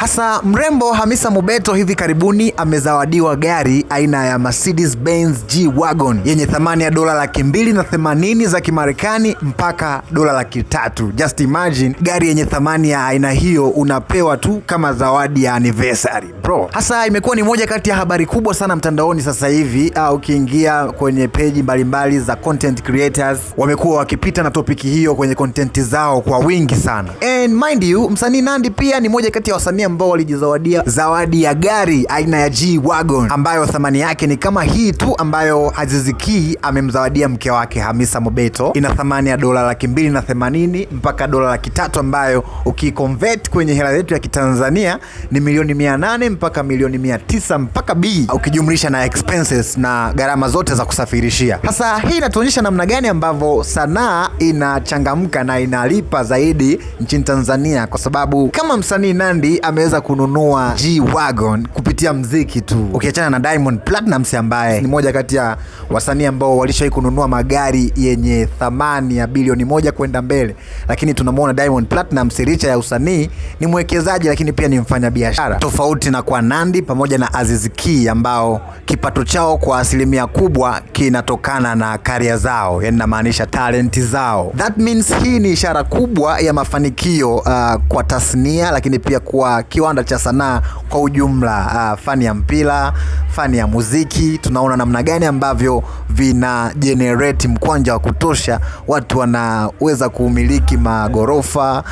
Hasa mrembo Hamisa Mobeto hivi karibuni amezawadiwa gari aina ya Mercedes Benz G-Wagon yenye thamani ya $280,000 za Kimarekani mpaka $300,000. Just imagine gari yenye thamani ya aina hiyo unapewa tu kama zawadi ya anniversary bro. Hasa imekuwa ni moja kati ya habari kubwa sana mtandaoni sasa hivi. Ukiingia kwenye page mbalimbali za content creators wamekuwa wakipita na topiki hiyo kwenye content zao kwa wingi sana. And mind you, msanii Nandy pia ni moja kati ya wasanii ambao walijizawadia zawadi ya gari aina ya G-Wagon ambayo thamani yake ni kama hii tu ambayo Aziz Ki amemzawadia mke wake Hamisa Mobeto. Ina thamani ya $280,000 mpaka $300,000 ambayo ukiconvert kwenye hela yetu ya Kitanzania ni $800,000 mpaka $900,000 mpaka B, ukijumlisha na expenses na gharama zote za kusafirishia. Sasa hii inatuonyesha namna gani ambavyo sanaa inachangamka na inalipa zaidi nchini Tanzania, kwa sababu kama msanii Nandy ameweza kununua G-Wagon kupitia mziki tu, ukiachana na Diamond Platnumz ambaye ni moja kati ya wasanii ambao walishawahi kununua magari yenye thamani ya bilioni 1 kwenda mbele, lakini tunamuona Diamond Platnumz licha ya usanii ni mwekezaji lakini pia ni mfanyabiashara, tofauti na kwa Nandy pamoja na Aziz Ki ambao kipato chao kwa asilimia kubwa kinatokana na career zao, yani namaanisha talenti zao. That means hii ni ishara kubwa ya mafanikio kwa tasnia, lakini pia kwa kiwanda cha sanaa kwa ujumla. Fani ya mpira, fani ya muziki, tunaona namna gani ambavyo vina generate mkwanja wa kutosha, watu wanaweza kumiliki magorofa,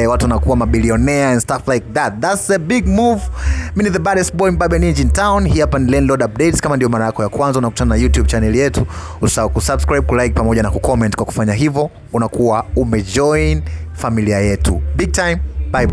watu wanakuwa mabilionea and stuff like that. That's a big move. Mimi ni the baddest boy Mbabe Ninja in town. Hii hapa ni Landlord Updates. Kama ndio mara yako ya kwanza unakutana na YouTube channel yetu, usisahau kusubscribe, kulike pamoja na kucomment. Kwa kufanya hivyo unakuwa umejoin familia yetu big time. Bye.